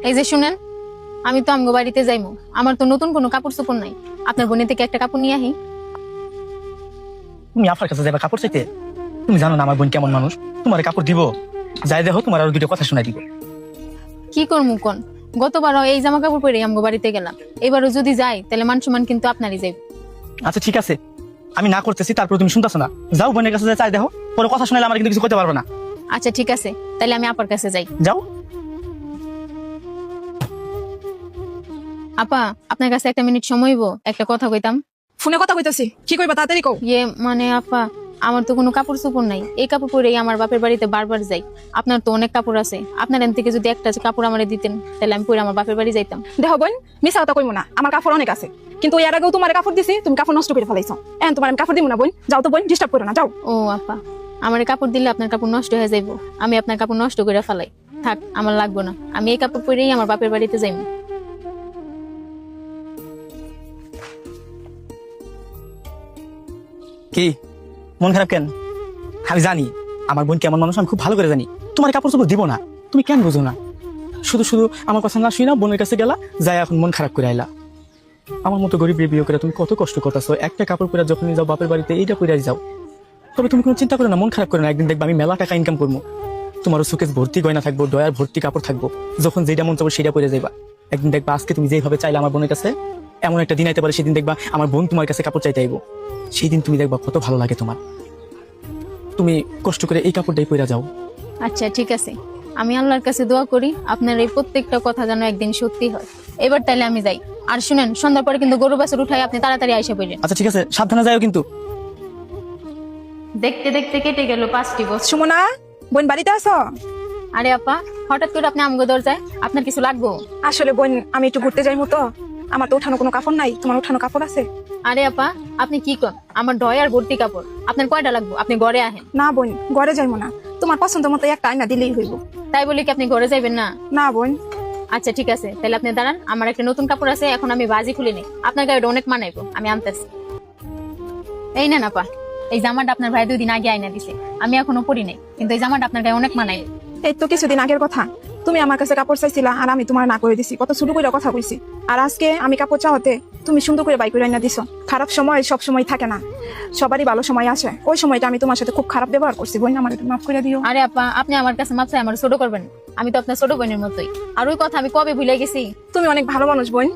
এই যে শুনেন, আমি তো আমগো বাড়িতে যাইমু, আমার তো নতুন কোনো কাপড় চোপড় নাই। আপনার বোনের থেকে একটা কাপড় নিয়ে আহি। তুমি আফার কাছে যাবে কাপড় চাইতে? তুমি জানো না আমার বোন কেমন মানুষ? তোমার কাপড় দিব, যাই দেখো তোমার আরো দুটো কথা শোনাই দিব। কি করমু কোন? গতবারও এই জামা কাপড় পরে আমগো বাড়িতে গেলাম, এবারও যদি যাই তাহলে মান সম্মান কিন্তু আপনারই যাইব। আচ্ছা ঠিক আছে, আমি না করতেছি, তারপর তুমি শুনতেছো না। যাও বোনের কাছে যাই দেখো, পরে কথা শোনালে আমার কিন্তু কিছু করতে পারবে না। আচ্ছা ঠিক আছে, তাহলে আমি আপার কাছে যাই। যাও। আপা, আপনার কাছে একটা মিনিট সময় হইব? একটা কথা কইতাম। ফোনে কথা কইতাছি, কি কইবা তাড়াতাড়ি কও। মানে আপা, আমার তো কোনো কাপড় চোপড় নাই, এই কাপড় পরেই আমার বাপের বাড়িতে বারবার যাই। আপনার তো অনেক কাপড় আছে, আপনার এন থেকে যদি একটা কাপড় আমারে দিতেন তাহলে আমি পরে আমার বাপের বাড়ি যাইতাম। দেখো বোন, মিছা কথা কইমু না, আমার কাপড় অনেক আছে, কিন্তু এর আগেও তোমার কাপড় দিছি, তুমি কাপড় নষ্ট করে ফেলাইছো। এখন তোমার আমি কাপড় দিব না বোন, যাও তো বোন, ডিস্টার্ব করো না, যাও। ও আপা, আমার কাপড় দিলে আপনার কাপড় নষ্ট হয়ে যাইব, আমি আপনার কাপড় নষ্ট করে ফেলাই। থাক, আমার লাগবো না, আমি এই কাপড় পরেই আমার বাপের বাড়িতে যাইব। কি মন খারাপ কেন? আমি জানি আমার বোন কেমন মানুষ, আমি খুব ভালো করে জানি। তোমার কাপড় চোপড় দিব না, তুমি কেন বুঝো না? শুধু শুধু আমার কথা না শুই না বোনের কাছে গেলা, যাই এখন মন খারাপ করে আইলা। আমার মতো গরিব বিয়ে করে তুমি কত কষ্ট করতেছো, একটা কাপড় পরে যখন যাও বাপের বাড়িতে এইটা পরে যাও। তবে তুমি কোনো চিন্তা করো না, মন খারাপ করে না, একদিন দেখবে আমি মেলা টাকা ইনকাম করবো, তোমারও সুকেস ভর্তি গয়না থাকবো, ডয়ার ভর্তি কাপড় থাকবো, যখন যেটা মন চাবো সেটা পরে যাইবা। একদিন দেখবা আজকে তুমি যেভাবে চাইলে আমার বোনের কাছে, এমন একটা দিন আইতে পারে সেদিন দেখবা আমার বোন তোমার কাছে কাপড় চাইতে আইবো, সেই দিন তুমি দেখবা কত ভালো লাগে তোমার। তুমি কষ্ট করে এই কাপড়টাই পরে যাও। আচ্ছা ঠিক আছে, আমি আল্লাহর কাছে দোয়া করি আপনার এই প্রত্যেকটা কথা যেন একদিন সত্যি হয়। এবার তাহলে আমি যাই। আর শুনেন, সন্ধ্যার পরে কিন্তু গরু বাছুর উঠাই আপনি তাড়াতাড়ি আইসা পড়লেন। আচ্ছা ঠিক আছে, সাবধানে যাও কিন্তু। দেখতে দেখতে কেটে গেল 5টি বছর। সুমনা, বোন বাড়িতে আছো? আরে আপা, হঠাৎ করে আপনি আমগো দরজায়, আপনার কিছু লাগবো? আসলে বোন, আমি একটু ঘুরতে যাইমু তো, আমার তো উঠানো কোনো কাপড় নাই, তোমার উঠানো কাপড় আছে? আরে আপা, আপনি কি করেন? আমার ডয়ার ভর্তি কাপড়, আপনার কয়টা লাগবো? আপনি ঘরে আহেন। না বোন, ঘরে যাইমু না, তোমার পছন্দ মতো একটা আয়না দিলেই হইব। তাই বলে কি আপনি ঘরে যাইবেন না? না বোন। আচ্ছা ঠিক আছে, তাহলে আপনি দাঁড়ান, আমার একটা নতুন কাপড় আছে, এখন আমি বাজি খুলে নিই, আপনার গায়ে অনেক মানাইবো, আমি আনতেছি। এই নেন আপা, এই জামাটা আপনার ভাই 2 দিন আগে আইনা দিছে, আমি এখনো পরি নাই, কিন্তু এই জামাটা আপনার গায়ে অনেক মানাইবে। এই তো কিছুদিন আগের কথা, তুমি আমার কাছে কাপড় চাইছিলা আর আমি তোমার না করে দিছি, কত ছোট করে কথা কইছি। আর আজকে আমি কাপড় চাওয়াতে তুমি সুন্দর করে বাই করে আইনা দিছো। খারাপ সময় সব সময় থাকে না, সবারই ভালো সময় আসে, ওই সময়টা আমি তোমার সাথে খুব খারাপ ব্যবহার করছি বোন, আমার একটু মাফ করে দিও। আরে আপা, আপনি আমার কাছে মাপ চাই আমার ছোট করবেন, আমি তো আপনার ছোট বোনের মতোই। আর ওই কথা আমি কবে ভুলে গেছি। তুমি অনেক ভালো মানুষ বোন।